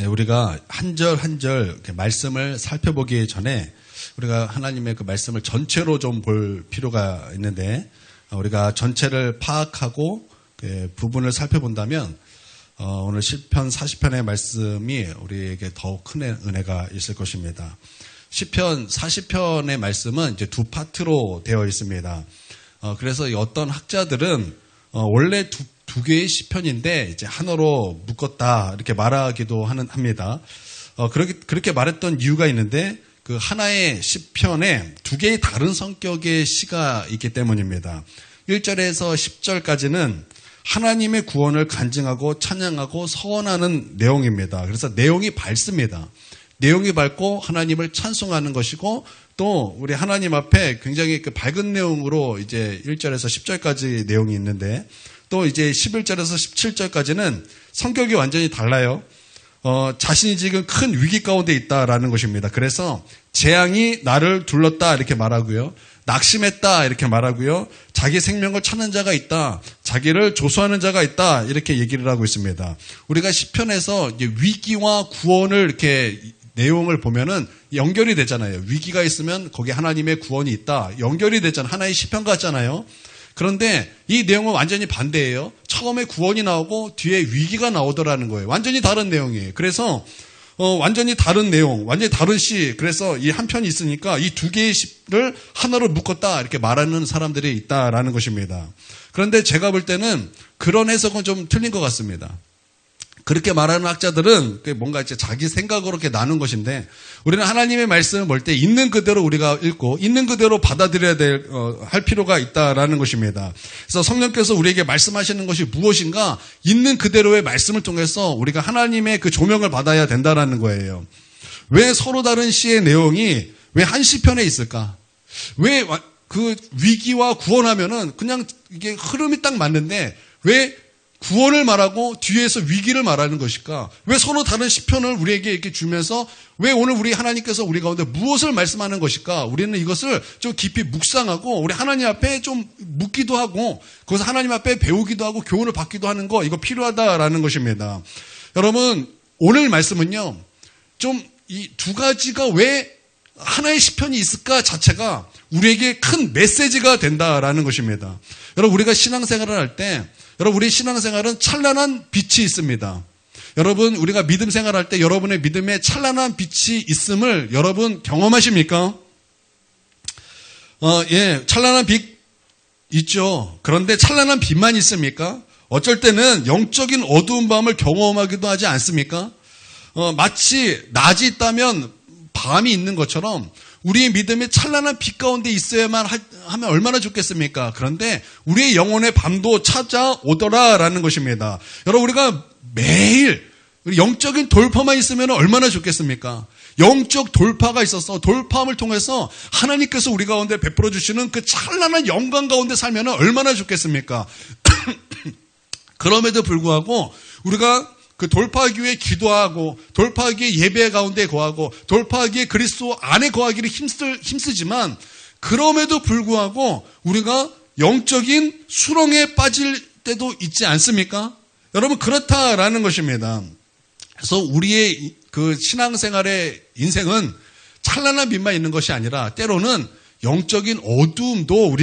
우리가 한 절 한 절 말씀을 살펴보기 전에 우리가 하나님의 그 말씀을 전체로 좀 볼 필요가 있는데, 우리가 전체를 파악하고 부분을 살펴본다면 오늘 시편 40편의 말씀이 우리에게 더욱 큰 은혜가 있을 것입니다. 시편 40편의 말씀은 이제 두 파트로 되어 있습니다. 그래서 어떤 학자들은 원래 두 개의 시편인데 이제 하나로 묶었다 이렇게 말하기도 합니다. 그렇게 말했던 이유가 있는데, 그 하나의 시편에 두 개의 다른 성격의 시가 있기 때문입니다. 1절에서 10절까지는 하나님의 구원을 간증하고 찬양하고 서원하는 내용입니다. 그래서 내용이 밝습니다. 내용이 밝고 하나님을 찬송하는 것이고, 또 우리 하나님 앞에 굉장히 그 밝은 내용으로 이제 1절에서 10절까지 내용이 있는데, 또 이제 11절에서 17절까지는 성격이 완전히 달라요. 자신이 지금 큰 위기 가운데 있다라는 것입니다. 그래서 재앙이 나를 둘렀다 이렇게 말하고요. 낙심했다 이렇게 말하고요. 자기 생명을 찾는 자가 있다. 자기를 조소하는 자가 있다. 이렇게 얘기를 하고 있습니다. 우리가 시편에서 이제 위기와 구원을 이렇게 내용을 보면은 연결이 되잖아요. 위기가 있으면 거기에 하나님의 구원이 있다. 연결이 되잖아요. 하나의 시편 같잖아요. 그런데 이 내용은 완전히 반대예요. 처음에 구원이 나오고 뒤에 위기가 나오더라는 거예요. 완전히 다른 내용이에요. 그래서 완전히 다른 내용, 완전히 다른 시. 그래서 이 한 편이 있으니까 이 두 개의 시를 하나로 묶었다 이렇게 말하는 사람들이 있다라는 것입니다. 그런데 제가 볼 때는 그런 해석은 좀 틀린 것 같습니다. 그렇게 말하는 학자들은 뭔가 이제 자기 생각으로 이렇게 나눈 것인데, 우리는 하나님의 말씀을 볼 때 있는 그대로 우리가 읽고 있는 그대로 받아들여야 할 필요가 있다라는 것입니다. 그래서 성령께서 우리에게 말씀하시는 것이 무엇인가, 있는 그대로의 말씀을 통해서 우리가 하나님의 그 조명을 받아야 된다라는 거예요. 왜 서로 다른 시의 내용이 왜 한 시편에 있을까? 왜 그 위기와 구원하면은 그냥 이게 흐름이 딱 맞는데 왜 구원을 말하고 뒤에서 위기를 말하는 것일까? 왜 서로 다른 시편을 우리에게 이렇게 주면서 왜 오늘 우리 하나님께서 우리 가운데 무엇을 말씀하는 것일까? 우리는 이것을 좀 깊이 묵상하고 우리 하나님 앞에 좀 묻기도 하고 거기서 하나님 앞에 배우기도 하고 교훈을 받기도 하는 거, 이거 필요하다라는 것입니다. 여러분, 오늘 말씀은요, 좀 이 두 가지가 왜 하나의 시편이 있을까 자체가 우리에게 큰 메시지가 된다라는 것입니다. 여러분, 우리가 신앙생활을 할 때, 여러분, 우리 신앙생활은 찬란한 빛이 있습니다. 여러분, 우리가 믿음 생활할 때 여러분의 믿음에 찬란한 빛이 있음을 여러분 경험하십니까? 예, 찬란한 빛 있죠. 그런데 찬란한 빛만 있습니까? 어쩔 때는 영적인 어두운 밤을 경험하기도 하지 않습니까? 마치 낮이 있다면 밤이 있는 것처럼 우리의 믿음이 찬란한 빛 가운데 있어야만 하면 얼마나 좋겠습니까? 그런데 우리의 영혼의 밤도 찾아오더라라는 것입니다. 여러분, 우리가 매일 영적인 돌파만 있으면 얼마나 좋겠습니까? 영적 돌파가 있어서 돌파함을 통해서 하나님께서 우리 가운데 베풀어 주시는 그 찬란한 영광 가운데 살면 얼마나 좋겠습니까? 그럼에도 불구하고 우리가 그 돌파하기 위해 기도하고 돌파하기 위해 예배 가운데 거하고 돌파하기 위해 그리스도 안에 거하기를 힘쓰지만, 그럼에도 불구하고 우리가 영적인 수렁에 빠질 때도 있지 않습니까? 여러분, 그렇다라는 것입니다. 그래서 우리의 그 신앙생활의 인생은 찬란한 빛만 있는 것이 아니라 때로는 영적인 어두움도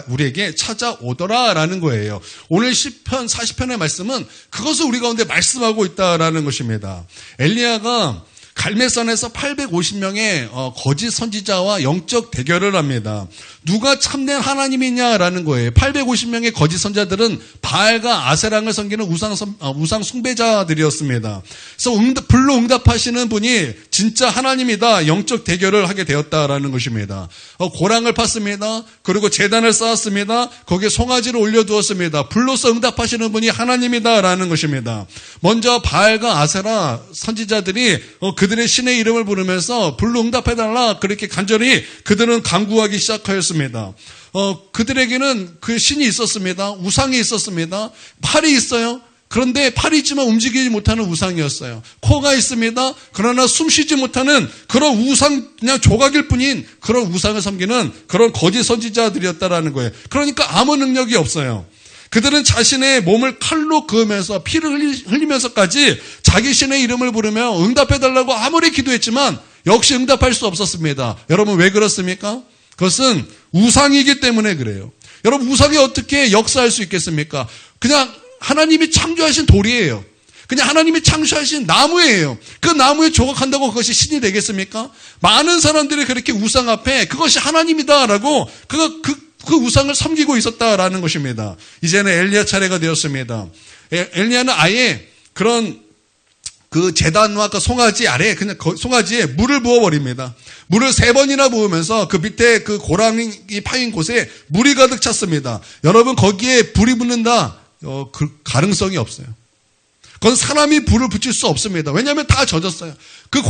우리에게 찾아오더라라는 거예요. 오늘 시편 40편의 말씀은 그것을 우리 가운데 말씀하고 있다라는 것입니다. 엘리야가 갈멜산에서 850명의 거짓 선지자와 영적 대결을 합니다. 누가 참된 하나님이냐라는 거예요. 850명의 거짓 선지자들은 바알과 아세랑을 섬기는 우상 숭배자들이었습니다. 그래서 불로 응답하시는 분이 진짜 하나님이다, 영적 대결을 하게 되었다라는 것입니다. 고랑을 팠습니다. 그리고 제단을 쌓았습니다. 거기에 송아지를 올려두었습니다. 불로서 응답하시는 분이 하나님이다라는 것입니다. 먼저 바알과 아세라 선지자들이 그들의 신의 이름을 부르면서 불로 응답해달라 그렇게 간절히 그들은 간구하기 시작하였습니다. 그들에게는 그 신이 있었습니다. 우상이 있었습니다. 팔이 있어요. 그런데 팔이 있지만 움직이지 못하는 우상이었어요. 코가 있습니다. 그러나 숨쉬지 못하는 그런 우상, 그냥 조각일 뿐인 그런 우상을 섬기는 그런 거짓 선지자들이었다라는 거예요. 그러니까 아무 능력이 없어요. 그들은 자신의 몸을 칼로 그으면서 피를 흘리면서까지 자기 신의 이름을 부르며 응답해달라고 아무리 기도했지만 역시 응답할 수 없었습니다. 여러분 왜 그렇습니까? 그것은 우상이기 때문에 그래요. 여러분 우상이 어떻게 역사할 수 있겠습니까? 그냥 하나님이 창조하신 돌이에요. 그냥 하나님이 창조하신 나무예요. 그 나무에 조각한다고 그것이 신이 되겠습니까? 많은 사람들이 그렇게 우상 앞에 그것이 하나님이다라고 그 우상을 섬기고 있었다라는 것입니다. 이제는 엘리야 차례가 되었습니다. 엘리야는 아예 그런 그 제단과 그 송아지 아래 그냥 송아지에 물을 부어버립니다. 물을 3번이나 부으면서 그 밑에 그 고랑이 파인 곳에 물이 가득 찼습니다. 여러분 거기에 불이 붙는다 그 가능성이 없어요. 그건 사람이 불을 붙일 수 없습니다. 왜냐하면 다 젖었어요. 그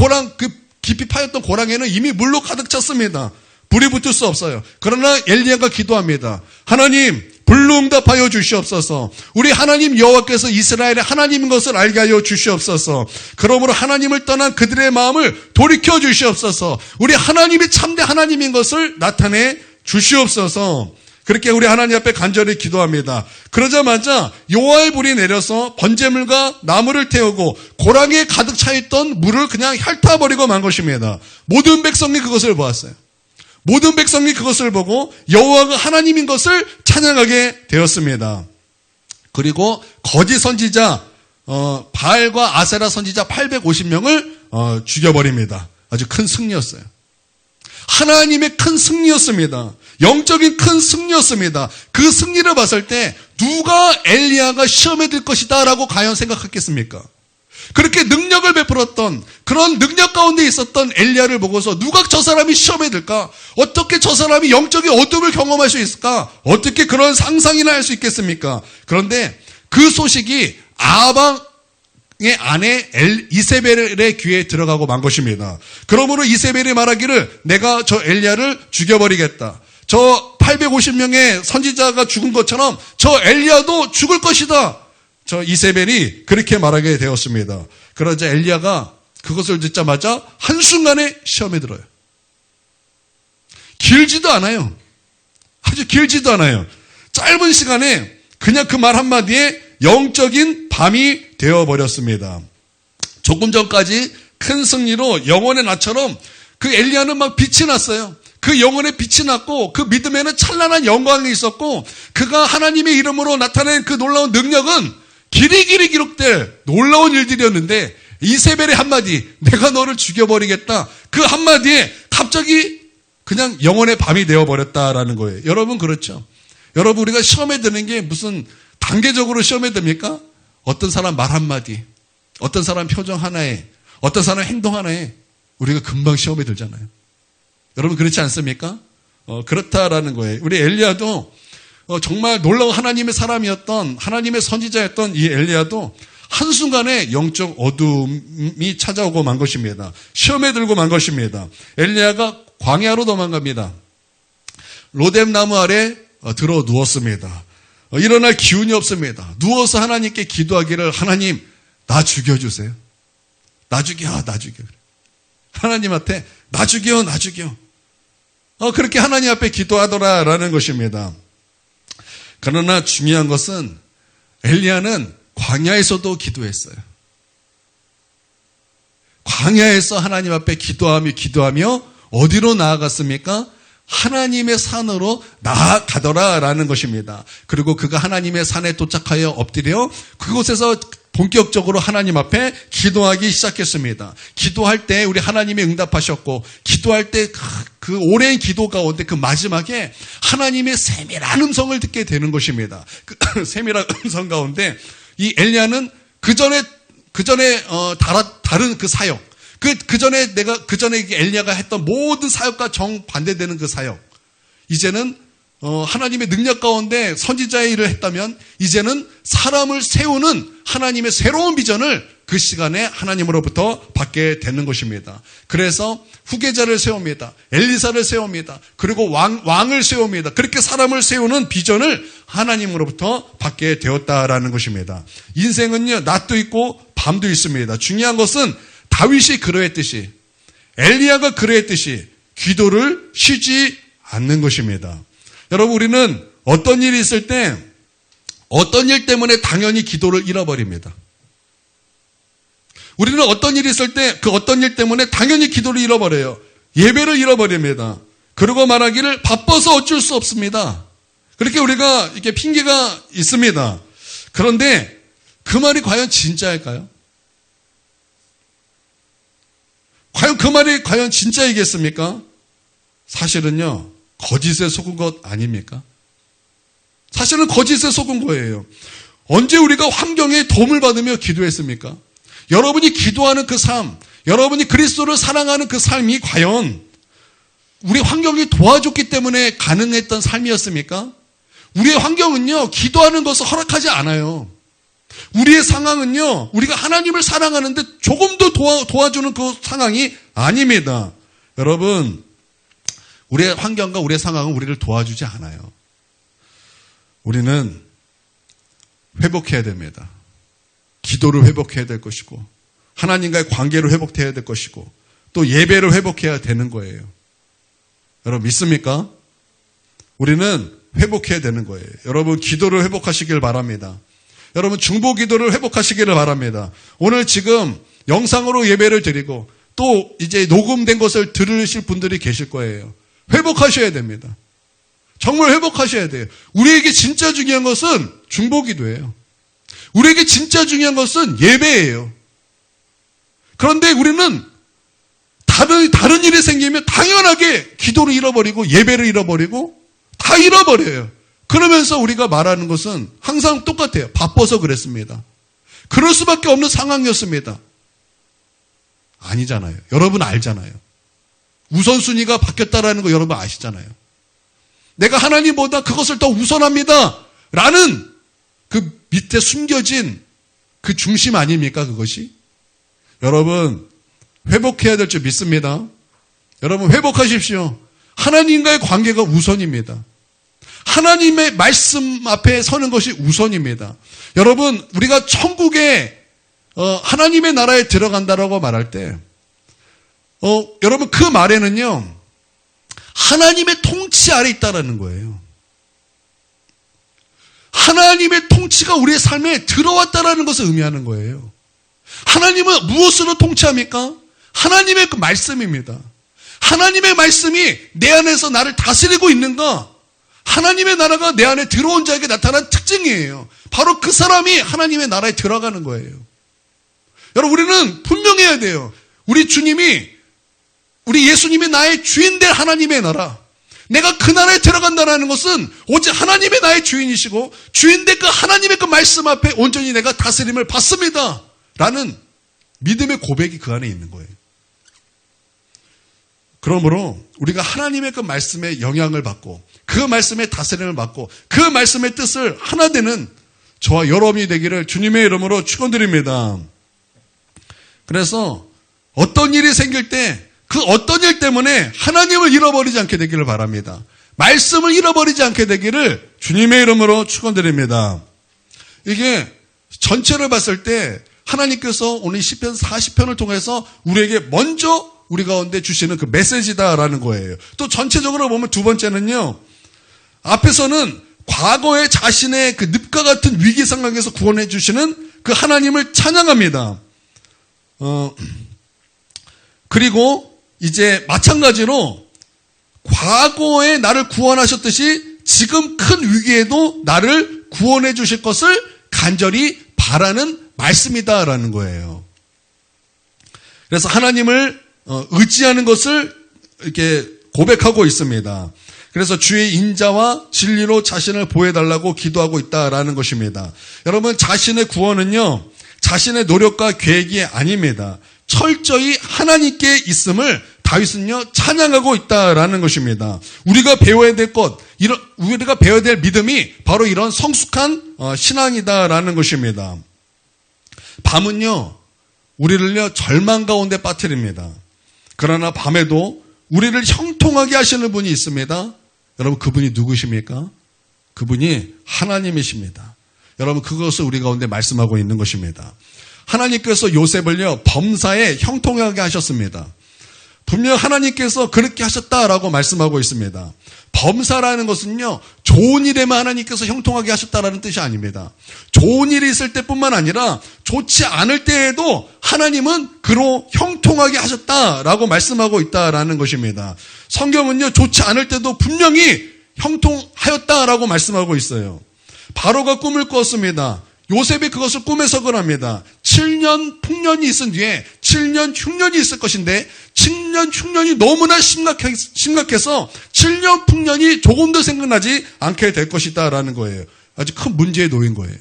깊이 파였던 고랑에는 이미 물로 가득 찼습니다. 불이 붙을 수 없어요. 그러나 엘리야가 기도합니다. 하나님, 불로 응답하여 주시옵소서. 우리 하나님 여호와께서 이스라엘의 하나님인 것을 알게 하여 주시옵소서. 그러므로 하나님을 떠난 그들의 마음을 돌이켜 주시옵소서. 우리 하나님이 참된 하나님인 것을 나타내 주시옵소서. 그렇게 우리 하나님 앞에 간절히 기도합니다. 그러자마자 여호와의 불이 내려서 번제물과 나무를 태우고 고랑에 가득 차있던 물을 그냥 핥아버리고 만 것입니다. 모든 백성이 그것을 보았어요. 모든 백성이 그것을 보고 여호와가 하나님인 것을 찬양하게 되었습니다. 그리고 거짓 선지자 바알과 아세라 선지자 850명을 죽여버립니다. 아주 큰 승리였어요. 하나님의 큰 승리였습니다. 영적인 큰 승리였습니다. 그 승리를 봤을 때 누가 엘리야가 시험에 들 것이다 라고 과연 생각했겠습니까? 그렇게 능력을 베풀었던 그런 능력 가운데 있었던 엘리야를 보고서 누가 저 사람이 시험에 들까? 어떻게 저 사람이 영적인 어둠을 경험할 수 있을까? 어떻게 그런 상상이나 할 수 있겠습니까? 그런데 그 소식이 아방의 아내 이세벨의 귀에 들어가고 만 것입니다. 그러므로 이세벨이 말하기를 내가 저 엘리야를 죽여버리겠다. 저 850명의 선지자가 죽은 것처럼 저 엘리야도 죽을 것이다. 저 이세벨이 그렇게 말하게 되었습니다. 그러자 엘리야가 그것을 듣자마자 한순간에 시험에 들어요. 길지도 않아요. 아주 길지도 않아요. 짧은 시간에 그냥 그 말 한마디에 영적인 밤이 되어버렸습니다. 조금 전까지 큰 승리로 영혼의 나처럼 그 엘리야는 막 빛이 났어요. 그 영혼에 빛이 났고 그 믿음에는 찬란한 영광이 있었고 그가 하나님의 이름으로 나타낸 그 놀라운 능력은 길이길이 기록될 놀라운 일들이었는데 이세벨의 한마디 내가 너를 죽여버리겠다 그 한마디에 갑자기 그냥 영혼의 밤이 되어버렸다라는 거예요. 여러분 그렇죠? 여러분 우리가 시험에 드는 게 무슨 단계적으로 시험에 듭니까? 어떤 사람 말 한마디 어떤 사람 표정 하나에 어떤 사람 행동 하나에 우리가 금방 시험에 들잖아요. 여러분 그렇지 않습니까? 그렇다라는 거예요. 우리 엘리야도 정말 놀라운 하나님의 사람이었던 하나님의 선지자였던 이 엘리야도 한순간에 영적 어둠이 찾아오고 만 것입니다. 시험에 들고 만 것입니다. 엘리야가 광야로 도망갑니다. 로뎀 나무 아래 들어 누웠습니다. 일어날 기운이 없습니다. 누워서 하나님께 기도하기를 하나님 나 죽여주세요. 나 죽여. 하나님한테 나 죽여. 그렇게 하나님 앞에 기도하더라라는 것입니다. 그러나 중요한 것은 엘리야는 광야에서도 기도했어요. 광야에서 하나님 앞에 기도하며 어디로 나아갔습니까? 하나님의 산으로 나아가더라라는 것입니다. 그리고 그가 하나님의 산에 도착하여 엎드려 그곳에서 본격적으로 하나님 앞에 기도하기 시작했습니다. 기도할 때 우리 하나님이 응답하셨고 기도할 때 그 오랜 기도 가운데 그 마지막에 하나님의 세밀한 음성을 듣게 되는 것입니다. 그 세밀한 음성 가운데 이 엘리야는 그 전에 다른 그 사역 그 전에 엘리야가 했던 모든 사역과 정반대되는 그 사역 이제는 하나님의 능력 가운데 선지자의 일을 했다면 이제는 사람을 세우는 하나님의 새로운 비전을 그 시간에 하나님으로부터 받게 되는 것입니다. 그래서 후계자를 세웁니다. 엘리사를 세웁니다. 그리고 왕을 세웁니다. 그렇게 사람을 세우는 비전을 하나님으로부터 받게 되었다라는 것입니다. 인생은요 낮도 있고 밤도 있습니다. 중요한 것은 다윗이 그러했듯이 엘리야가 그러했듯이 기도를 쉬지 않는 것입니다. 여러분 우리는 어떤 일이 있을 때 어떤 일 때문에 당연히 기도를 잃어버립니다. 우리는 어떤 일이 있을 때 그 어떤 일 때문에 당연히 기도를 잃어버려요. 예배를 잃어버립니다. 그러고 말하기를 바빠서 어쩔 수 없습니다. 그렇게 우리가 이렇게 핑계가 있습니다. 그런데 그 말이 과연 진짜일까요? 과연 그 말이 과연 진짜이겠습니까? 사실은요, 거짓에 속은 것 아닙니까? 사실은 거짓에 속은 거예요. 언제 우리가 환경에 도움을 받으며 기도했습니까? 여러분이 기도하는 그 삶, 여러분이 그리스도를 사랑하는 그 삶이 과연 우리 환경이 도와줬기 때문에 가능했던 삶이었습니까? 우리의 환경은요, 기도하는 것을 허락하지 않아요. 우리의 상황은요, 우리가 하나님을 사랑하는데 조금도 도와주는 그 상황이 아닙니다. 여러분, 우리의 환경과 우리의 상황은 우리를 도와주지 않아요. 우리는 회복해야 됩니다. 기도를 회복해야 될 것이고, 하나님과의 관계를 회복해야 될 것이고, 또 예배를 회복해야 되는 거예요. 여러분 믿습니까? 우리는 회복해야 되는 거예요. 여러분 기도를 회복하시길 바랍니다. 여러분 중보 기도를 회복하시기를 바랍니다. 오늘 지금 영상으로 예배를 드리고 또 이제 녹음된 것을 들으실 분들이 계실 거예요. 회복하셔야 됩니다. 정말 회복하셔야 돼요. 우리에게 진짜 중요한 것은 중보 기도예요. 우리에게 진짜 중요한 것은 예배예요. 그런데 우리는 다른 일이 생기면 당연하게 기도를 잃어버리고 예배를 잃어버리고 다 잃어버려요. 그러면서 우리가 말하는 것은 항상 똑같아요. 바빠서 그랬습니다. 그럴 수밖에 없는 상황이었습니다. 아니잖아요. 여러분 알잖아요. 우선순위가 바뀌었다라는 거 여러분 아시잖아요. 내가 하나님보다 그것을 더 우선합니다. 라는 그 밑에 숨겨진 그 중심 아닙니까 그것이? 여러분 회복해야 될 줄 믿습니다. 여러분 회복하십시오. 하나님과의 관계가 우선입니다. 하나님의 말씀 앞에 서는 것이 우선입니다. 여러분 우리가 천국에 하나님의 나라에 들어간다라고 말할 때 여러분 그 말에는요 하나님의 통치 아래 있다라는 거예요. 하나님의 통치가 우리의 삶에 들어왔다라는 것을 의미하는 거예요. 하나님은 무엇으로 통치합니까? 하나님의 그 말씀입니다. 하나님의 말씀이 내 안에서 나를 다스리고 있는가? 하나님의 나라가 내 안에 들어온 자에게 나타난 특징이에요. 바로 그 사람이 하나님의 나라에 들어가는 거예요. 여러분 우리는 분명해야 돼요. 우리 예수님이 나의 주인 될 하나님의 나라. 내가 그 나라에 들어간다는 것은 오직 하나님의 나의 주인이시고 주인 될 그 하나님의 그 말씀 앞에 온전히 내가 다스림을 받습니다. 라는 믿음의 고백이 그 안에 있는 거예요. 그러므로 우리가 하나님의 그 말씀에 영향을 받고 그 말씀에 다스림을 받고 그 말씀의 뜻을 하나 되는 저와 여러분이 되기를 주님의 이름으로 축원드립니다. 그래서 어떤 일이 생길 때 그 어떤 일 때문에 하나님을 잃어버리지 않게 되기를 바랍니다. 말씀을 잃어버리지 않게 되기를 주님의 이름으로 축원드립니다. 이게 전체를 봤을 때 하나님께서 오늘 시편 40편을 통해서 우리에게 먼저 우리 가운데 주시는 그 메시지다라는 거예요. 또 전체적으로 보면 두 번째는요. 앞에서는 과거의 자신의 그 늪과 같은 위기 상황에서 구원해 주시는 그 하나님을 찬양합니다. 그리고 이제 마찬가지로 과거에 나를 구원하셨듯이 지금 큰 위기에도 나를 구원해 주실 것을 간절히 바라는 말씀이다라는 거예요. 그래서 하나님을 의지하는 것을 이렇게 고백하고 있습니다. 그래서 주의 인자와 진리로 자신을 보여달라고 기도하고 있다라는 것입니다. 여러분 자신의 구원은요. 자신의 노력과 계획이 아닙니다. 철저히 하나님께 있음을 다윗은요 찬양하고 있다라는 것입니다. 우리가 배워야 될 것, 우리가 배워야 될 믿음이 바로 이런 성숙한 신앙이다라는 것입니다. 밤은요 우리를요 절망 가운데 빠뜨립니다. 그러나 밤에도 우리를 형통하게 하시는 분이 있습니다. 여러분 그분이 누구십니까? 그분이 하나님이십니다. 여러분 그것을 우리 가운데 말씀하고 있는 것입니다. 하나님께서 요셉을요 범사에 형통하게 하셨습니다. 분명 하나님께서 그렇게 하셨다라고 말씀하고 있습니다. 범사라는 것은요 좋은 일에만 하나님께서 형통하게 하셨다라는 뜻이 아닙니다. 좋은 일이 있을 때뿐만 아니라 좋지 않을 때에도 하나님은 그로 형통하게 하셨다라고 말씀하고 있다라는 것입니다. 성경은요, 좋지 않을 때도 분명히 형통하였다라고 말씀하고 있어요. 바로가 꿈을 꾸었습니다. 요셉이 그것을 꿈에 석을 합니다. 7년 풍년이 있은 뒤에 7년 흉년이 있을 것인데 7년 흉년이 너무나 심각해서 7년 풍년이 조금도 생각나지 않게 될 것이다라는 거예요. 아주 큰 문제에 놓인 거예요.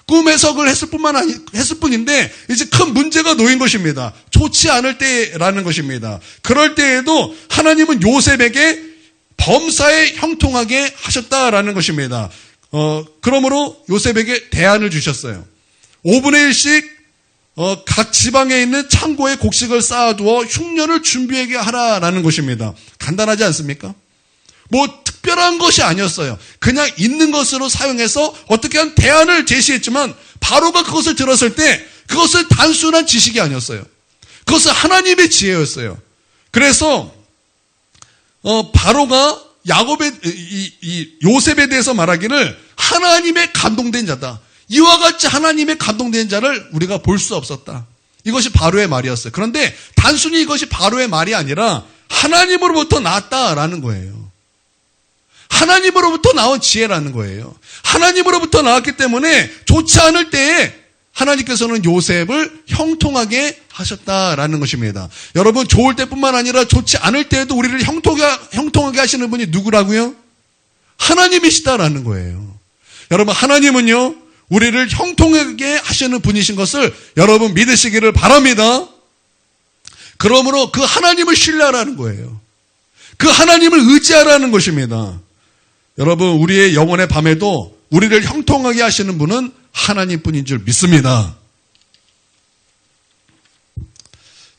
꿈에 석을 했을 뿐인데 이제 큰 문제가 놓인 것입니다. 좋지 않을 때라는 것입니다. 그럴 때에도 하나님은 요셉에게 범사에 형통하게 하셨다라는 것입니다. 그러므로 요셉에게 대안을 주셨어요. 5분의 1씩 각 지방에 있는 창고에 곡식을 쌓아두어 흉년을 준비하게 하라라는 것입니다. 간단하지 않습니까? 뭐 특별한 것이 아니었어요. 그냥 있는 것으로 사용해서 어떻게 한 대안을 제시했지만 바로가 그것을 들었을 때 그것은 단순한 지식이 아니었어요. 그것은 하나님의 지혜였어요. 그래서 바로가 요셉에 대해서 말하기를 하나님의 감동된 자다. 이와 같이 하나님의 감동된 자를 우리가 볼 수 없었다. 이것이 바로의 말이었어요. 그런데 단순히 이것이 바로의 말이 아니라 하나님으로부터 나왔다라는 거예요. 하나님으로부터 나온 지혜라는 거예요. 하나님으로부터 나왔기 때문에 좋지 않을 때에 하나님께서는 요셉을 형통하게 하셨다라는 것입니다. 여러분, 좋을 때뿐만 아니라 좋지 않을 때에도 우리를 형통하게 하시는 분이 누구라고요? 하나님이시다라는 거예요. 여러분, 하나님은요, 우리를 형통하게 하시는 분이신 것을 여러분 믿으시기를 바랍니다. 그러므로 그 하나님을 신뢰하라는 거예요. 그 하나님을 의지하라는 것입니다. 여러분, 우리의 영혼의 밤에도 우리를 형통하게 하시는 분은 하나님뿐인 줄 믿습니다.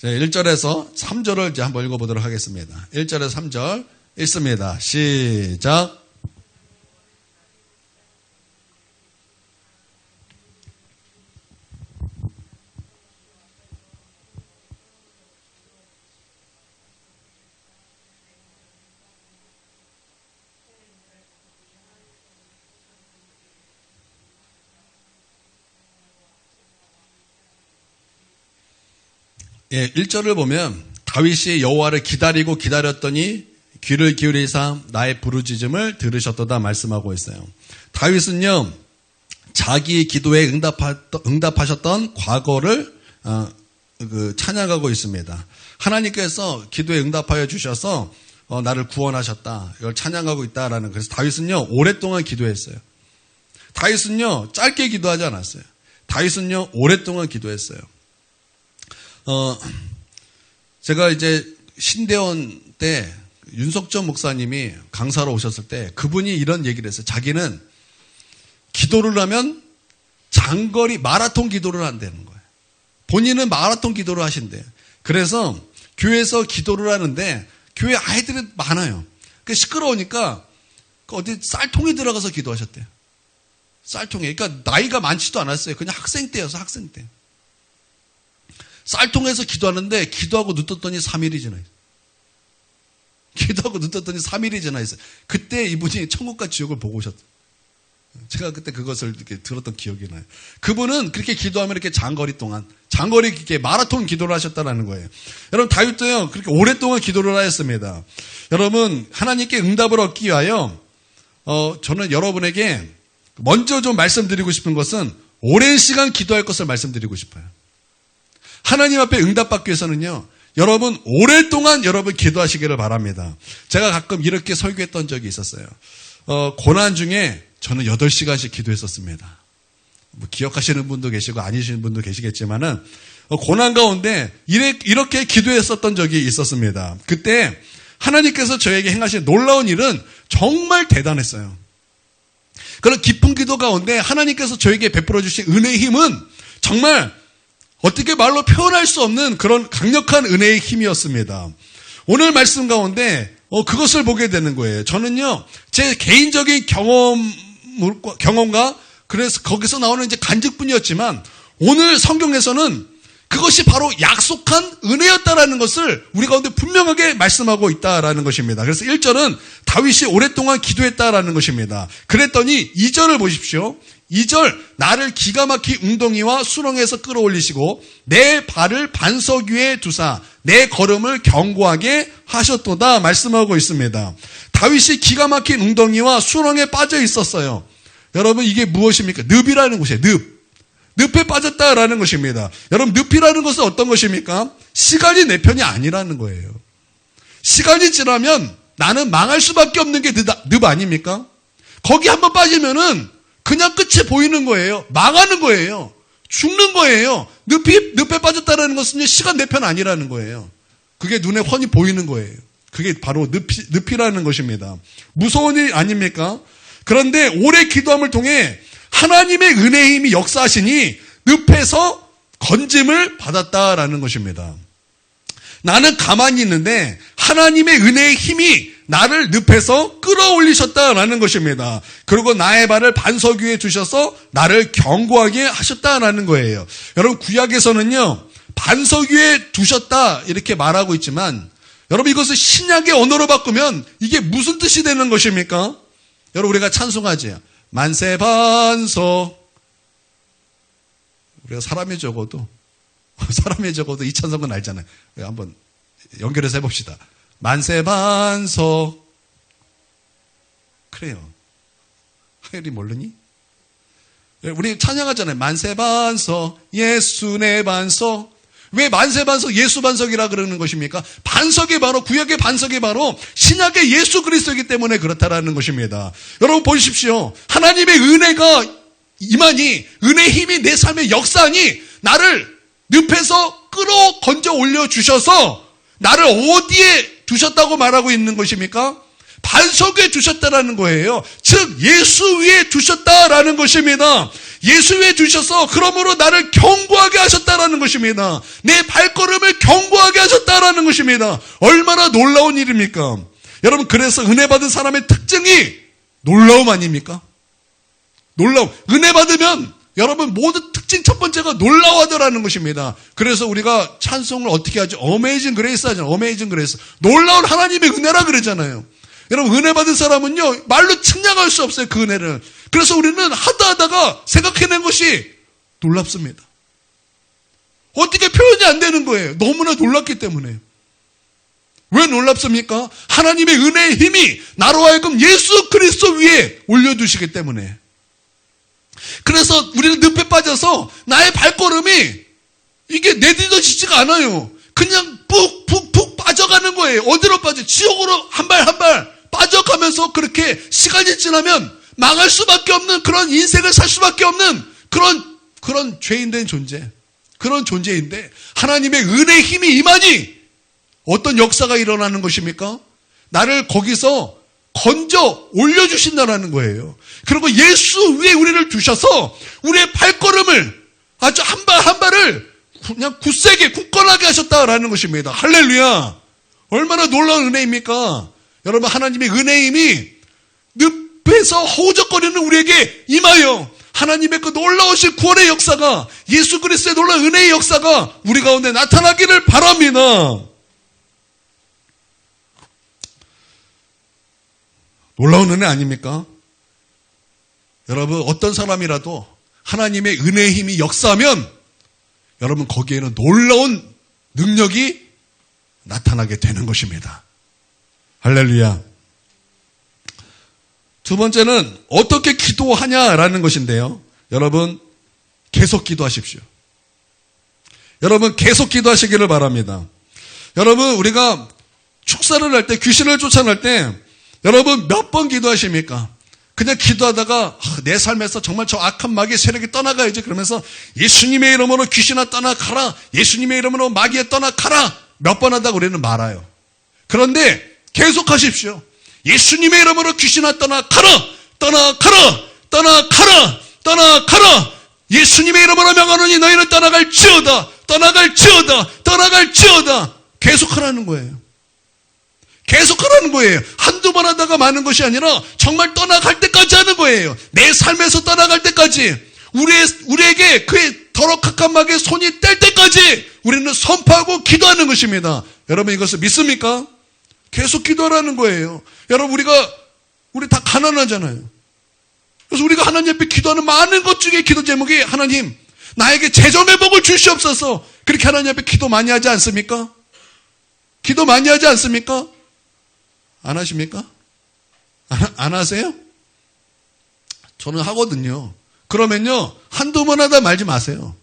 1절에서 3절을 이제 한번 읽어보도록 하겠습니다. 1절에서 3절 읽습니다. 시작. 예, 1절을 보면 다윗이 여호와를 기다리고 기다렸더니 귀를 기울이사 나의 부르짖음을 들으셨도다 말씀하고 있어요. 다윗은요, 자기 기도에 응답하셨던 과거를 찬양하고 있습니다. 하나님께서 기도에 응답하여 주셔서 나를 구원하셨다. 이걸 찬양하고 있다라는. 그래서 다윗은요, 오랫동안 기도했어요. 다윗은요, 짧게 기도하지 않았어요. 다윗은요, 오랫동안 기도했어요. 제가 이제 신대원 때 윤석전 목사님이 강사로 오셨을 때 그분이 이런 얘기를 했어요. 자기는 기도를 하면 장거리 마라톤 기도를 한다는 거예요. 본인은 마라톤 기도를 하신대요. 그래서 교회에서 기도를 하는데 교회 아이들이 많아요. 시끄러우니까 어디 쌀통에 들어가서 기도하셨대요. 쌀통에. 그러니까 나이가 많지도 않았어요. 그냥 학생 때여서 학생 때. 쌀통에서 기도하는데 기도하고 눈 떴더니 3일이 지나 있어요. 기도하고 눈 떴더니 3일이 지나 있어요. 그때 이분이 천국과 지옥을 보고 오셨어요. 제가 그때 그것을 이렇게 들었던 기억이 나요. 그분은 그렇게 기도하면 이렇게 장거리 이렇게 마라톤 기도를 하셨다는 거예요. 여러분, 다윗도요, 그렇게 오랫동안 기도를 하였습니다. 여러분, 하나님께 응답을 얻기 위하여, 저는 여러분에게 먼저 좀 말씀드리고 싶은 것은 오랜 시간 기도할 것을 말씀드리고 싶어요. 하나님 앞에 응답받기 위해서는요, 여러분 오랫동안 여러분 기도하시기를 바랍니다. 제가 가끔 이렇게 설교했던 적이 있었어요. 고난 중에 저는 8시간씩 기도했었습니다. 뭐 기억하시는 분도 계시고 아니시는 분도 계시겠지만은 고난 가운데 이렇게 기도했었던 적이 있었습니다. 그때 하나님께서 저에게 행하신 놀라운 일은 정말 대단했어요. 그런 깊은 기도 가운데 하나님께서 저에게 베풀어 주신 은혜의 힘은 정말 어떻게 말로 표현할 수 없는 그런 강력한 은혜의 힘이었습니다. 오늘 말씀 가운데 그것을 보게 되는 거예요. 저는요, 제 개인적인 경험과 그래서 거기서 나오는 이제 간증뿐이었지만 오늘 성경에서는 그것이 바로 약속한 은혜였다라는 것을 우리 가운데 분명하게 말씀하고 있다라는 것입니다. 그래서 1절은 다윗이 오랫동안 기도했다라는 것입니다. 그랬더니 2절을 보십시오. 2절, 나를 기가 막힌 웅덩이와 수렁에서 끌어올리시고 내 발을 반석 위에 두사 내 걸음을 견고하게 하셨도다 말씀하고 있습니다. 다윗이 기가 막힌 웅덩이와 수렁에 빠져 있었어요. 여러분, 이게 무엇입니까? 늪이라는 곳이에요. 늪에 빠졌다라는 것입니다. 여러분, 늪이라는 것은 어떤 것입니까? 시간이 내 편이 아니라는 거예요. 시간이 지나면 나는 망할 수밖에 없는 게 늪 아닙니까? 거기 한번 빠지면은 그냥 끝이 보이는 거예요. 망하는 거예요. 죽는 거예요. 늪에 빠졌다는 것은 시간 내 편 아니라는 거예요. 그게 눈에 훤히 보이는 거예요. 그게 바로 늪이라는 것입니다. 무서운 일 아닙니까? 그런데 오래 기도함을 통해 하나님의 은혜의 힘이 역사하시니 늪에서 건짐을 받았다라는 것입니다. 나는 가만히 있는데 하나님의 은혜의 힘이 나를 늪에서 끌어올리셨다라는 것입니다. 그리고 나의 발을 반석 위에 두셔서 나를 견고하게 하셨다라는 거예요. 여러분, 구약에서는요, 반석 위에 두셨다 이렇게 말하고 있지만 여러분, 이것을 신약의 언어로 바꾸면 이게 무슨 뜻이 되는 것입니까? 여러분, 우리가 찬송하지요. 만세반석. 우리가 사람이 적어도 이 찬송은 알잖아요. 한번 연결해서 해봅시다. 만세반석. 그래요. 하율이 모르니? 우리 찬양하잖아요. 만세반석, 예수 내 반석. 왜 만세반석, 예수반석이라 그러는 것입니까? 반석이 바로, 구약의 반석이 바로 신약의 예수 그리스도이기 때문에 그렇다라는 것입니다. 여러분 보십시오. 하나님의 은혜가 임하니, 은혜의 힘이 내 삶에 역사하니 나를 늪에서 끌어 건져 올려주셔서 나를 어디에 두셨다고 말하고 있는 것입니까? 반석 위에 두셨다라는 거예요. 즉 예수 위에 두셨다라는 것입니다. 예수 위에 두셔서 그러므로 나를 견고하게 하셨다라는 것입니다. 내 발걸음을 견고하게 하셨다라는 것입니다. 얼마나 놀라운 일입니까? 여러분, 그래서 은혜 받은 사람의 특징이 놀라움 아닙니까? 놀라움. 은혜 받으면 여러분 모든 특징 첫 번째가 놀라워하더라는 것입니다. 그래서 우리가 찬송을 어떻게 하죠? 어메이징 그레이스 하잖아요. 어메이징 그레이스. 놀라운 하나님의 은혜라 그러잖아요. 여러분, 은혜 받은 사람은요, 말로 측량할 수 없어요, 그 은혜를. 그래서 우리는 하다가 생각해낸 것이 놀랍습니다. 어떻게 표현이 안 되는 거예요. 너무나 놀랍기 때문에. 왜 놀랍습니까? 하나님의 은혜의 힘이 나로 하여금 예수 그리스도 위에 올려두시기 때문에. 그래서 우리는 늪에 빠져서 나의 발걸음이 이게 내딛어지지가 않아요. 그냥 푹 빠져가는 거예요. 어디로 빠져? 지옥으로 한 발 한 발 빠져가면서 그렇게 시간이 지나면 망할 수밖에 없는 그런 인생을 살 수밖에 없는 그런 죄인된 존재. 그런 존재인데 하나님의 은혜의 힘이 임하니 어떤 역사가 일어나는 것입니까? 나를 거기서 건져 올려주신다는 거예요. 그리고 예수 위에 우리를 두셔서 우리의 발걸음을 아주 한 발 한 발을 그냥 굳세게 굳건하게 하셨다라는 것입니다. 할렐루야. 얼마나 놀라운 은혜입니까? 여러분, 하나님의 은혜의 힘이 늪에서 허우적거리는 우리에게 임하여 하나님의 그 놀라우신 구원의 역사가, 예수 그리스도의 놀라운 은혜의 역사가 우리 가운데 나타나기를 바랍니다. 놀라운 은혜 아닙니까? 여러분, 어떤 사람이라도 하나님의 은혜의 힘이 역사하면 여러분, 거기에는 놀라운 능력이 나타나게 되는 것입니다. 할렐루야. 두 번째는 어떻게 기도하냐라는 것인데요. 여러분, 계속 기도하십시오. 여러분, 계속 기도하시기를 바랍니다. 여러분, 우리가 축사를 할 때, 귀신을 쫓아낼 때 여러분 몇 번 기도하십니까? 그냥 기도하다가 내 삶에서 정말 저 악한 마귀의 세력이 떠나가야지 그러면서 예수님의 이름으로 귀신아 떠나가라, 예수님의 이름으로 마귀에 떠나가라 몇 번 하다가 우리는 말아요. 그런데 계속하십시오. 예수님의 이름으로 귀신아 떠나가라, 떠나가라, 떠나가라, 떠나가라. 예수님의 이름으로 명하노니 너희는 떠나갈지어다, 떠나갈지어다, 떠나갈지어다. 계속하라는 거예요. 계속하라는 거예요. 한두 번 하다가 마는 것이 아니라 정말 떠나갈 때까지 하는 거예요. 내 삶에서 떠나갈 때까지 우리에게 그의 더 서로 각각하게 손이 뗄 때까지 우리는 선포하고 기도하는 것입니다. 여러분 이것을 믿습니까? 계속 기도하라는 거예요. 여러분 우리 다 가난하잖아요. 그래서 우리가 하나님 앞에 기도하는 많은 것 중에 기도 제목이 하나님 나에게 재정 회복을 주시옵소서. 그렇게 하나님 앞에 기도 많이 하지 않습니까? 기도 많이 하지 않습니까? 안 하십니까? 안 하세요? 저는 하거든요. 그러면요 한두 번 하다 말지 마세요.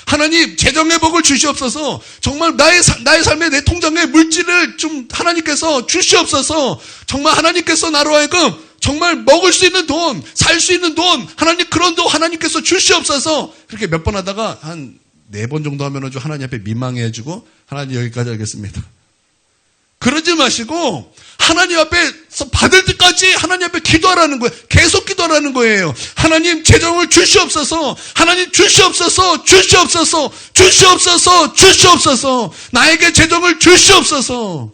하나님 재정 회복을 주시옵소서. 정말 나의 삶에 내 통장에 물질을 좀 하나님께서 주시옵소서. 정말 하나님께서 나로 하여금 정말 먹을 수 있는 돈, 살 수 있는 돈, 하나님 그런 돈 하나님께서 주시옵소서. 그렇게 몇 번 하다가 한 4번 정도 하면은 좀 하나님 앞에 민망해지고 하나님 여기까지 하겠습니다. 그러지 마시고 하나님 앞에서 받을 때까지 하나님 앞에 기도하라는 거예요. 계속 기도하라는 거예요. 하나님 재정을 주시옵소서. 하나님 주시옵소서. 주시옵소서. 주시옵소서. 주시옵소서. 나에게 재정을 주시옵소서.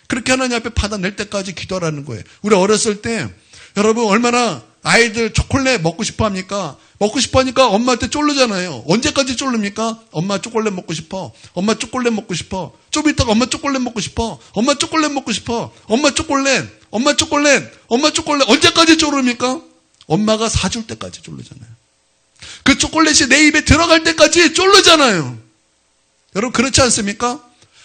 그렇게 하나님 앞에 받아낼 때까지 기도하라는 거예요. 우리 어렸을 때 여러분 얼마나 아이들 초콜릿 먹고 싶어 합니까? 먹고 싶어 하니까 엄마한테 쫄르잖아요. 언제까지 쫄릅니까? 엄마 초콜릿 먹고 싶어. 엄마 초콜릿 먹고 싶어. 좀 이따가 엄마 초콜릿 먹고 싶어. 엄마 초콜릿 먹고 싶어. 엄마 초콜릿. 엄마 초콜릿. 엄마 초콜릿. 언제까지 쫄릅니까? 엄마가 사줄 때까지 쫄르잖아요. 그 초콜릿이 내 입에 들어갈 때까지 쫄르잖아요. 여러분 그렇지 않습니까?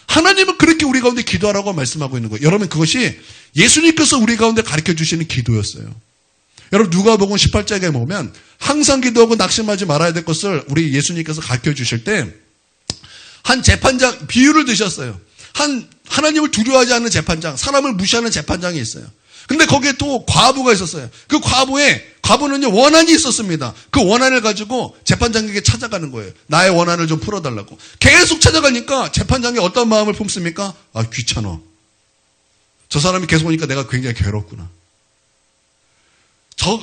하나님은 그렇게 우리 가운데 기도하라고 말씀하고 있는 거예요. 여러분 그것이 예수님께서 우리 가운데 가르쳐 주시는 기도였어요. 여러분 누가복음 18장에 보면 항상 기도하고 낙심하지 말아야 될 것을 우리 예수님께서 가르쳐 주실 때 한 재판장 비유를 드셨어요. 하나님을 두려워하지 않는 재판장, 사람을 무시하는 재판장이 있어요. 근데 거기에 또 과부가 있었어요. 그 과부는요 원한이 있었습니다. 그 원한을 가지고 재판장에게 찾아가는 거예요. 나의 원한을 좀 풀어달라고. 계속 찾아가니까 재판장이 어떤 마음을 품습니까? 아 귀찮아. 저 사람이 계속 오니까 내가 굉장히 괴롭구나.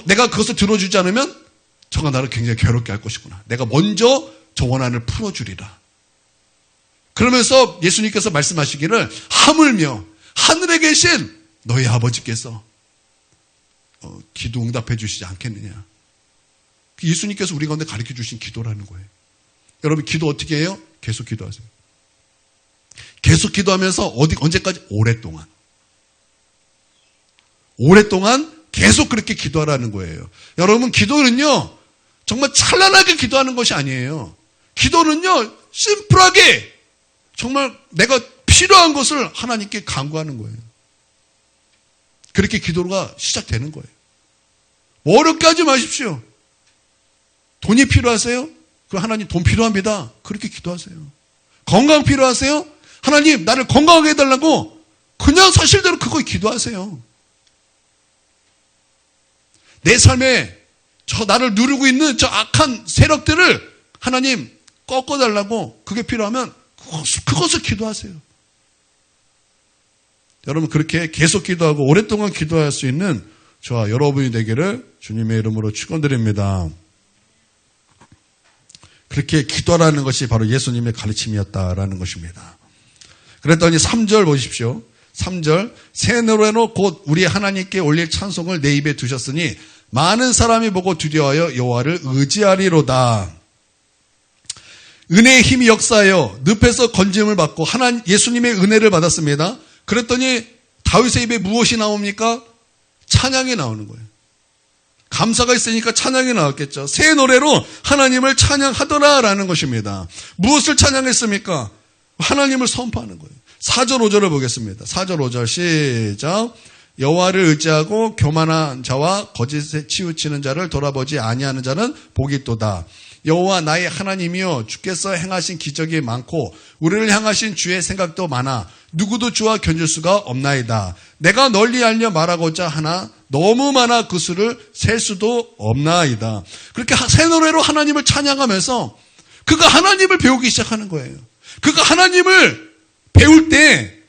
내가 그것을 들어주지 않으면 저가 나를 굉장히 괴롭게 할 것이구나. 내가 먼저 저 원한을 풀어주리라. 그러면서 예수님께서 말씀하시기를 하물며 하늘에 계신 너희 아버지께서 기도 응답해 주시지 않겠느냐. 예수님께서 우리 가운데 가르쳐 주신 기도라는 거예요. 여러분 기도 어떻게 해요? 계속 기도하세요. 계속 기도하면서 언제까지? 오랫동안 계속 그렇게 기도하라는 거예요. 여러분 기도는요 정말 찬란하게 기도하는 것이 아니에요. 기도는요 심플하게 정말 내가 필요한 것을 하나님께 간구하는 거예요. 그렇게 기도가 시작되는 거예요. 뭐 어렵게 하지 마십시오. 돈이 필요하세요? 그럼 하나님 돈 필요합니다. 그렇게 기도하세요. 건강 필요하세요? 하나님 나를 건강하게 해달라고 그냥 사실대로 그거 기도하세요. 내 삶에 나를 누르고 있는 저 악한 세력들을 하나님 꺾어달라고 그게 필요하면 그것을 기도하세요. 여러분 그렇게 계속 기도하고 오랫동안 기도할 수 있는 저와 여러분이 되기를 주님의 이름으로 축원드립니다. 그렇게 기도하라는 것이 바로 예수님의 가르침이었다라는 것입니다. 그랬더니 3절 보십시오. 3절 새 노래로 곧 우리 하나님께 올릴 찬송을 내 입에 두셨으니 많은 사람이 보고 두려워하여 여호와를 의지하리로다. 은혜의 힘이 역사하여 늪에서 건짐을 받고 예수님의 은혜를 받았습니다. 그랬더니 다윗의 입에 무엇이 나옵니까? 찬양이 나오는 거예요. 감사가 있으니까 찬양이 나왔겠죠. 새 노래로 하나님을 찬양하더라라는 것입니다. 무엇을 찬양했습니까? 하나님을 선포하는 거예요. 4절 5절을 보겠습니다. 4절 5절 시작. 여호와를 의지하고 교만한 자와 거짓에 치우치는 자를 돌아보지 아니하는 자는 복이 있도다. 여호와 나의 하나님이여 주께서 행하신 기적이 많고 우리를 향하신 주의 생각도 많아 누구도 주와 견줄 수가 없나이다. 내가 널리 알려 말하고자 하나 너무 많아 그 수를 셀 수도 없나이다. 그렇게 새 노래로 하나님을 찬양하면서 그가 하나님을 배우기 시작하는 거예요. 그가 하나님을 배울 때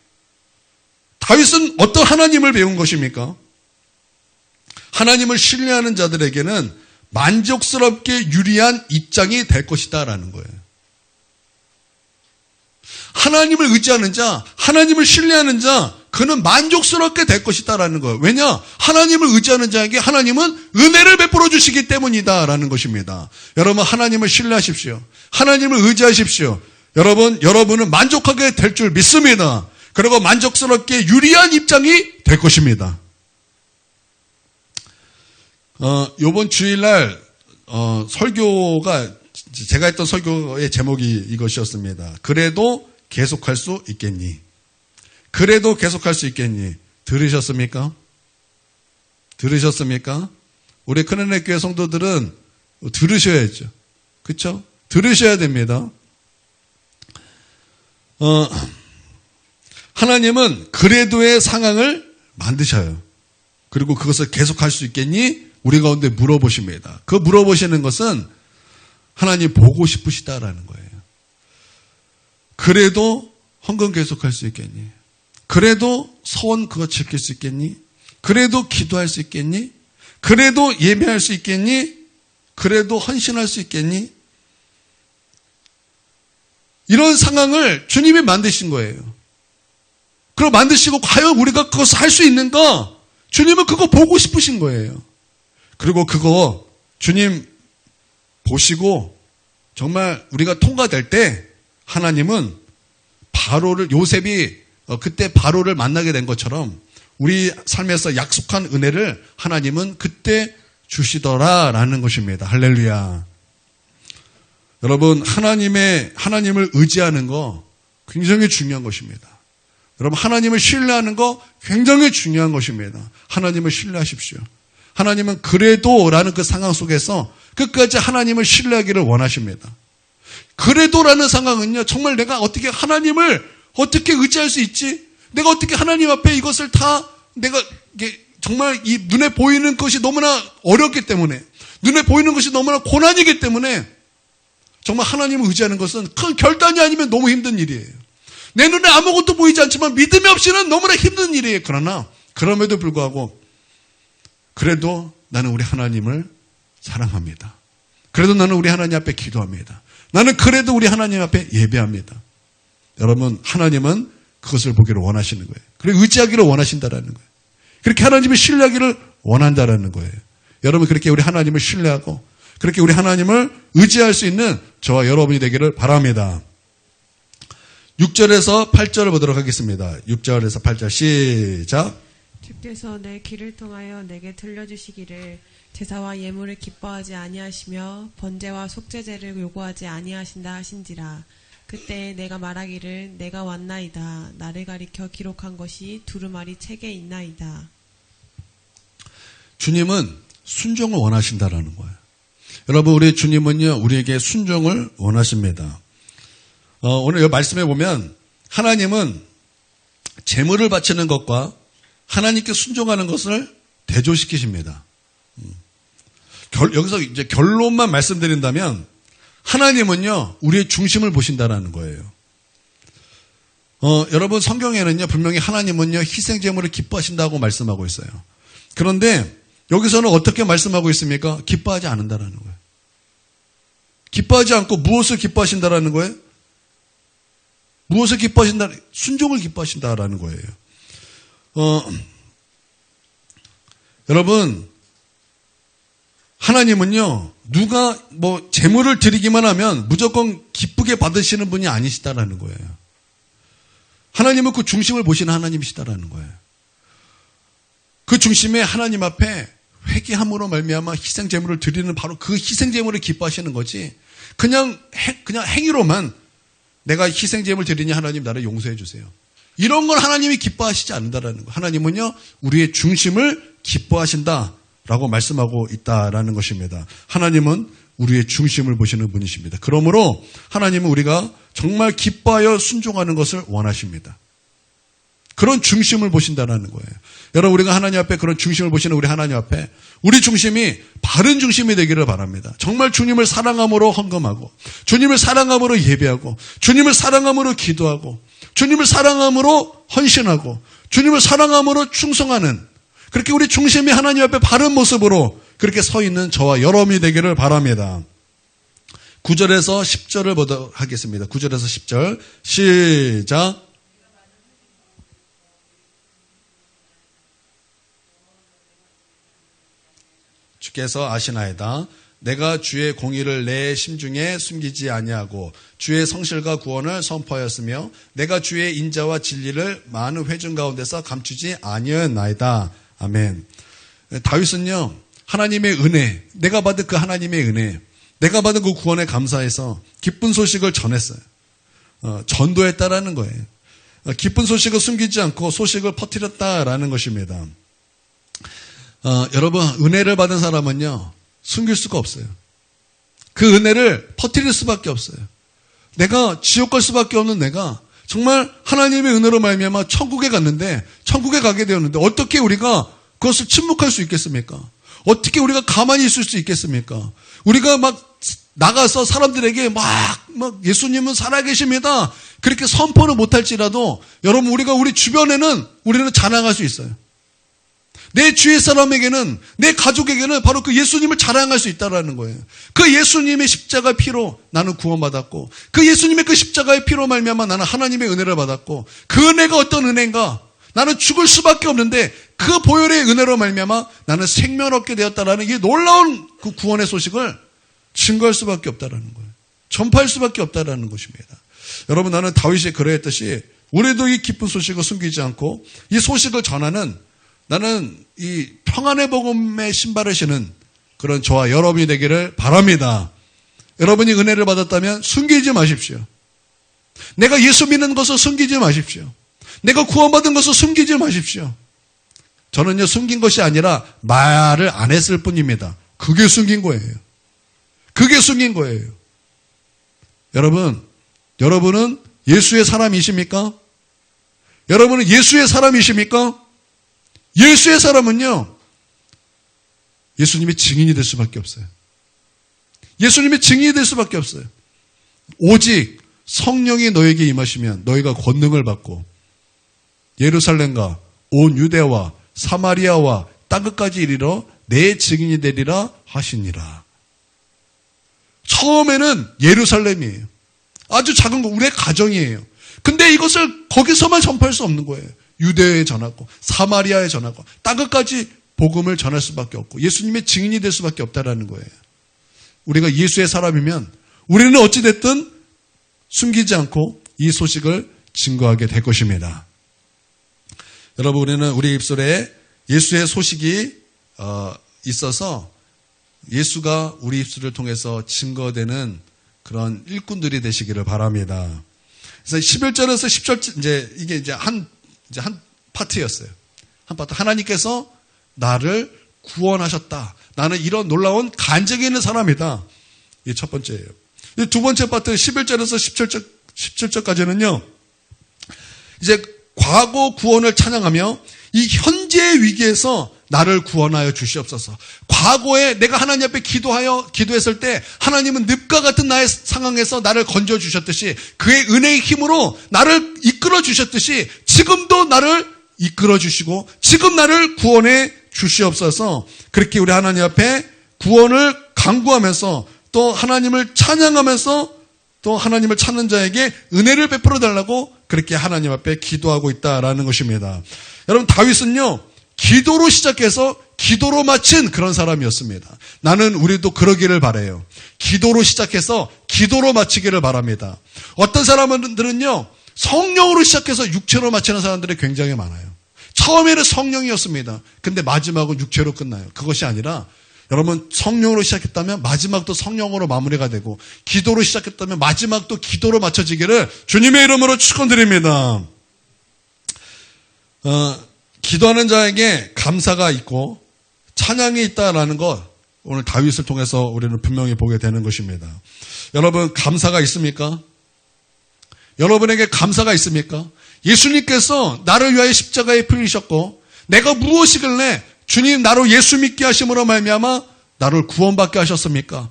다윗은 어떤 하나님을 배운 것입니까? 하나님을 신뢰하는 자들에게는 만족스럽게 유리한 입장이 될 것이다라는 거예요. 하나님을 의지하는 자, 하나님을 신뢰하는 자, 그는 만족스럽게 될 것이다라는 거예요. 왜냐? 하나님을 의지하는 자에게 하나님은 은혜를 베풀어 주시기 때문이다라는 것입니다. 여러분, 하나님을 신뢰하십시오. 하나님을 의지하십시오. 여러분은 만족하게 될 줄 믿습니다. 그리고 만족스럽게 유리한 입장이 될 것입니다. 요번 주일날 설교가 제가 했던 설교의 제목이 이것이었습니다. 그래도 계속할 수 있겠니? 그래도 계속할 수 있겠니? 들으셨습니까? 들으셨습니까? 우리 큰은혜 교회 성도들은 들으셔야죠. 그렇죠? 들으셔야 됩니다. 하나님은 그래도의 상황을 만드셔요. 그리고 그것을 계속할 수 있겠니? 우리 가운데 물어보십니다. 그 물어보시는 것은 하나님 보고 싶으시다라는 거예요. 그래도 헌금 계속할 수 있겠니? 그래도 서원 그거 지킬 수 있겠니? 그래도 기도할 수 있겠니? 그래도 예배할 수 있겠니? 그래도 헌신할 수 있겠니? 이런 상황을 주님이 만드신 거예요. 그걸 만드시고 과연 우리가 그것을 할 수 있는가? 주님은 그거 보고 싶으신 거예요. 그리고 그거 주님 보시고 정말 우리가 통과될 때 하나님은 요셉이 그때 바로를 만나게 된 것처럼 우리 삶에서 약속한 은혜를 하나님은 그때 주시더라라는 것입니다. 할렐루야. 여러분, 하나님을 의지하는 거 굉장히 중요한 것입니다. 여러분, 하나님을 신뢰하는 거 굉장히 중요한 것입니다. 하나님을 신뢰하십시오. 하나님은 그래도라는 그 상황 속에서 끝까지 하나님을 신뢰하기를 원하십니다. 그래도라는 상황은요, 정말 내가 어떻게 하나님을 어떻게 의지할 수 있지? 내가 어떻게 하나님 앞에 이것을 다 내가 정말 이 눈에 보이는 것이 너무나 어렵기 때문에, 눈에 보이는 것이 너무나 고난이기 때문에 정말 하나님을 의지하는 것은 큰 결단이 아니면 너무 힘든 일이에요. 내 눈에 아무것도 보이지 않지만 믿음이 없이는 너무나 힘든 일이에요. 그러나 그럼에도 불구하고 그래도 나는 우리 하나님을 사랑합니다. 그래도 나는 우리 하나님 앞에 기도합니다. 나는 그래도 우리 하나님 앞에 예배합니다. 여러분, 하나님은 그것을 보기를 원하시는 거예요. 그리고 의지하기를 원하신다라는 거예요. 그렇게 하나님을 신뢰하기를 원한다라는 거예요. 여러분, 그렇게 우리 하나님을 신뢰하고 그렇게 우리 하나님을 의지할 수 있는 저와 여러분이 되기를 바랍니다. 6절에서 8절을 보도록 하겠습니다. 6절에서 8절 시작. 주께서 내 길을 통하여 내게 들려주시기를 제사와 예물을 기뻐하지 아니하시며 번제와 속죄제를 요구하지 아니하신다 하신지라. 그때 내가 말하기를 내가 왔나이다. 나를 가리켜 기록한 것이 두루마리 책에 있나이다. 주님은 순종을 원하신다라는 거예요. 여러분, 우리 주님은요, 우리에게 순종을 원하십니다. 오늘 이 말씀에 보면 하나님은 제물을 바치는 것과 하나님께 순종하는 것을 대조시키십니다. 여기서 이제 결론만 말씀드린다면 하나님은요, 우리의 중심을 보신다라는 거예요. 여러분, 성경에는요, 분명히 하나님은요, 희생제물을 기뻐하신다고 말씀하고 있어요. 그런데 여기서는 어떻게 말씀하고 있습니까? 기뻐하지 않는다라는 거예요. 기뻐하지 않고 무엇을 기뻐하신다라는 거예요? 무엇을 기뻐하신다? 순종을 기뻐하신다라는 거예요. 여러분, 하나님은요, 누가 제물을 드리기만 하면 무조건 기쁘게 받으시는 분이 아니시다라는 거예요. 하나님은 그 중심을 보시는 하나님이시다라는 거예요. 그 중심에 하나님 앞에 회개함으로 말미암아 희생제물을 드리는 바로 그 희생제물을 기뻐하시는 거지. 그냥 행위로만 내가 희생제물 드리니 하나님 나를 용서해 주세요. 이런 걸 하나님이 기뻐하시지 않는다라는 거예요. 하나님은요, 우리의 중심을 기뻐하신다라고 말씀하고 있다라는 것입니다. 하나님은 우리의 중심을 보시는 분이십니다. 그러므로 하나님은 우리가 정말 기뻐하여 순종하는 것을 원하십니다. 그런 중심을 보신다는 거예요. 여러분, 우리가 하나님 앞에 그런 중심을 보시는 우리 하나님 앞에 우리 중심이 바른 중심이 되기를 바랍니다. 정말 주님을 사랑함으로 헌금하고 주님을 사랑함으로 예배하고 주님을 사랑함으로 기도하고 주님을 사랑함으로 헌신하고 주님을 사랑함으로 충성하는, 그렇게 우리 중심이 하나님 앞에 바른 모습으로 그렇게 서 있는 저와 여러분이 되기를 바랍니다. 9절에서 10절을 보도록 하겠습니다. 9절에서 10절 시작. 주께서 내 길을 통하여 내게 들려주시기를 제사와 예물을 기뻐하지 아니하시며 번제와 속죄제를 요구하지 아니하신다 하신지라. 그때 내가 말하기를 내가 왔나이다. 나를 가리켜 기록한 것이 두루마리 책에 있나이다. 9절에서 10절 시작. 주께서 아시나이다. 내가 주의 공의를 내 심중에 숨기지 아니하고 주의 성실과 구원을 선포하였으며 내가 주의 인자와 진리를 많은 회중 가운데서 감추지 아니하였나이다. 아멘. 다윗은요, 하나님의 은혜, 내가 받은 그 하나님의 은혜, 내가 받은 그 구원에 감사해서 기쁜 소식을 전했어요. 전도했다라는 거예요. 기쁜 소식을 숨기지 않고 소식을 퍼뜨렸다라는 것입니다. 여러분, 은혜를 받은 사람은요, 숨길 수가 없어요. 그 은혜를 퍼뜨릴 수밖에 없어요. 내가 지옥 갈 수밖에 없는 내가 정말 하나님의 은혜로 말미암아 천국에 갔는데, 천국에 가게 되었는데 어떻게 우리가 그것을 침묵할 수 있겠습니까? 어떻게 우리가 가만히 있을 수 있겠습니까? 우리가 막 나가서 사람들에게 막 예수님은 살아계십니다. 그렇게 선포를 못할지라도 여러분, 우리 주변에는 우리는 자랑할 수 있어요. 내 주위 사람에게는, 내 가족에게는 바로 그 예수님을 자랑할 수 있다는 거예요. 그 예수님의 십자가의 피로 나는 구원받았고, 그 예수님의 그 십자가의 피로 말미암아 나는 하나님의 은혜를 받았고, 그 은혜가 어떤 은혜인가? 나는 죽을 수밖에 없는데 그 보혈의 은혜로 말미암아 나는 생명을 얻게 되었다라는 이 놀라운 그 구원의 소식을 증거할 수밖에 없다라는 거예요. 전파할 수밖에 없다라는 것입니다. 여러분, 나는 다윗이 그러했듯이 우리도 이 기쁜 소식을 숨기지 않고 이 소식을 전하는, 나는 이 평안의 복음의 신발을 신은 그런 저와 여러분이 되기를 바랍니다. 여러분이 은혜를 받았다면 숨기지 마십시오. 내가 예수 믿는 것을 숨기지 마십시오. 내가 구원받은 것을 숨기지 마십시오. 저는요, 숨긴 것이 아니라 말을 안 했을 뿐입니다. 그게 숨긴 거예요. 그게 숨긴 거예요. 여러분은 예수의 사람이십니까? 여러분은 예수의 사람이십니까? 예수의 사람은요, 예수님의 증인이 될 수밖에 없어요. 예수님의 증인이 될 수밖에 없어요. 오직 성령이 너에게 임하시면 너희가 권능을 받고 예루살렘과 온 유대와 사마리아와 땅끝까지 이르러 내 증인이 되리라 하시니라. 처음에는 예루살렘이에요. 아주 작은 거, 우리의 가정이에요. 근데 이것을 거기서만 전파할 수 없는 거예요. 유대에 전하고 사마리아에 전하고 땅끝까지 복음을 전할 수밖에 없고 예수님의 증인이 될 수밖에 없다라는 거예요. 우리가 예수의 사람이면 우리는 어찌됐든 숨기지 않고 이 소식을 증거하게 될 것입니다. 여러분, 우리는 우리 입술에 예수의 소식이 있어서 예수가 우리 입술을 통해서 증거되는 그런 일꾼들이 되시기를 바랍니다. 그래서 11절에서 10절, 이게 한 파트였어요. 한 파트. 하나님께서 나를 구원하셨다. 나는 이런 놀라운 간증이 있는 사람이다. 이게 첫 번째예요. 두 번째 파트 11절에서 17절까지는요. 이제 과거 구원을 찬양하며 이 현재의 위기에서 나를 구원하여 주시옵소서. 과거에 내가 하나님 앞에 기도했을 때 하나님은 늪과 같은 나의 상황에서 나를 건져 주셨듯이 그의 은혜의 힘으로 나를 이끌어 주셨듯이 지금도 나를 이끌어 주시고 지금 나를 구원해 주시옵소서. 그렇게 우리 하나님 앞에 구원을 간구하면서 또 하나님을 찬양하면서 또 하나님을 찾는 자에게 은혜를 베풀어 달라고 그렇게 하나님 앞에 기도하고 있다라는 것입니다. 여러분, 다윗은요, 기도로 시작해서 기도로 마친 그런 사람이었습니다. 나는 우리도 그러기를 바라요. 기도로 시작해서 기도로 마치기를 바랍니다. 어떤 사람들은요, 성령으로 시작해서 육체로 마치는 사람들이 굉장히 많아요. 처음에는 성령이었습니다. 근데 마지막은 육체로 끝나요. 그것이 아니라 여러분, 성령으로 시작했다면 마지막도 성령으로 마무리가 되고 기도로 시작했다면 마지막도 기도로 맞춰지기를 주님의 이름으로 축원드립니다. 기도하는 자에게 감사가 있고 찬양이 있다라는 것, 오늘 다윗을 통해서 우리는 분명히 보게 되는 것입니다. 여러분, 감사가 있습니까? 여러분에게 감사가 있습니까? 예수님께서 나를 위하여 십자가에 풀리셨고 내가 무엇이길래 주님 나로 예수 믿게 하심으로 말미암아 나를 구원받게 하셨습니까?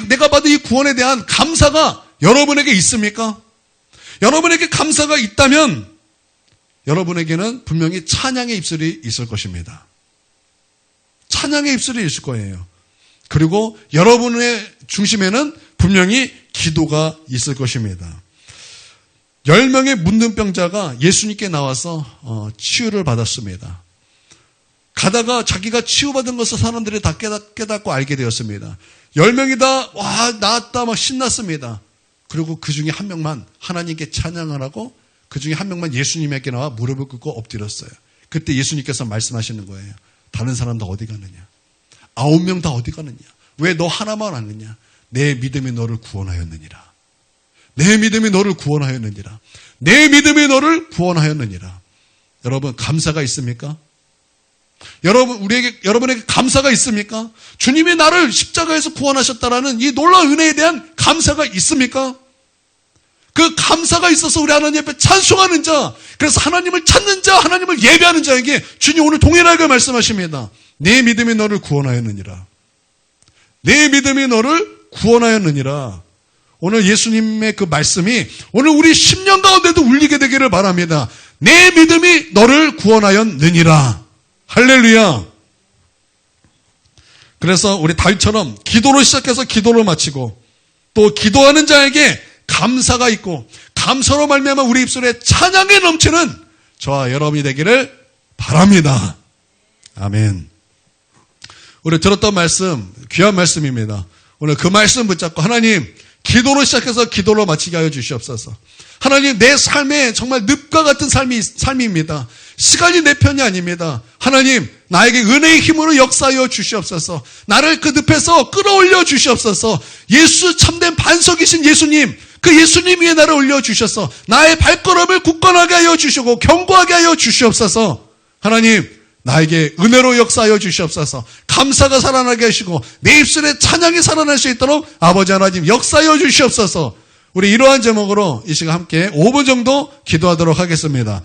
내가 받은 이 구원에 대한 감사가 여러분에게 있습니까? 여러분에게 감사가 있다면 여러분에게는 분명히 찬양의 입술이 있을 것입니다. 찬양의 입술이 있을 거예요. 그리고 여러분의 중심에는 분명히 기도가 있을 것입니다. 10명의 문둥병자가 예수님께 나와서 치유를 받았습니다. 가다가 자기가 치유받은 것을 사람들이 다 깨닫고 알게 되었습니다. 10명이 와, 나았다 막 신났습니다. 그리고 그 중에 한 명만 하나님께 찬양을 하고 그 중에 한 명만 예수님에게 나와 무릎을 꿇고 엎드렸어요. 그때 예수님께서 말씀하시는 거예요. 다른 사람 다 어디 가느냐? 9명 다 어디 가느냐? 왜 너 하나만 왔느냐? 내 믿음이 너를 구원하였느니라. 내 믿음이 너를 구원하였느니라. 내 믿음이 너를 구원하였느니라. 여러분, 감사가 있습니까? 여러분에게 감사가 있습니까? 주님이 나를 십자가에서 구원하셨다라는 이 놀라운 은혜에 대한 감사가 있습니까? 그 감사가 있어서 우리 하나님 앞에 찬송하는 자, 그래서 하나님을 찾는 자, 하나님을 예배하는 자에게 주님 오늘 동일하게 말씀하십니다. 내 믿음이 너를 구원하였느니라. 내 믿음이 너를 구원하였느니라. 오늘 예수님의 그 말씀이 오늘 우리 10년 가운데도 울리게 되기를 바랍니다. 내 믿음이 너를 구원하였느니라. 할렐루야. 그래서 우리 다윗처럼 기도로 시작해서 기도로 마치고 또 기도하는 자에게 감사가 있고 감사로 말미암아 우리 입술에 찬양이 넘치는 저와 여러분이 되기를 바랍니다. 아멘. 우리 들었던 말씀 귀한 말씀입니다. 오늘 그 말씀 붙잡고 하나님 기도로 시작해서 기도로 마치게 하여 주시옵소서. 하나님 내 삶에 정말 늪과 같은 삶입니다. 시간이 내 편이 아닙니다. 하나님 나에게 은혜의 힘으로 역사하여 주시옵소서. 나를 그 늪에서 끌어올려 주시옵소서. 예수 참된 반석이신 예수님, 그 예수님 위에 나를 올려주셔서 나의 발걸음을 굳건하게 하여 주시고 견고하게 하여 주시옵소서. 하나님 나에게 은혜로 역사하여 주시옵소서. 감사가 살아나게 하시고 내 입술에 찬양이 살아날 수 있도록 아버지 하나님 역사하여 주시옵소서. 우리 이러한 제목으로 이 시간 함께 5분 정도 기도하도록 하겠습니다.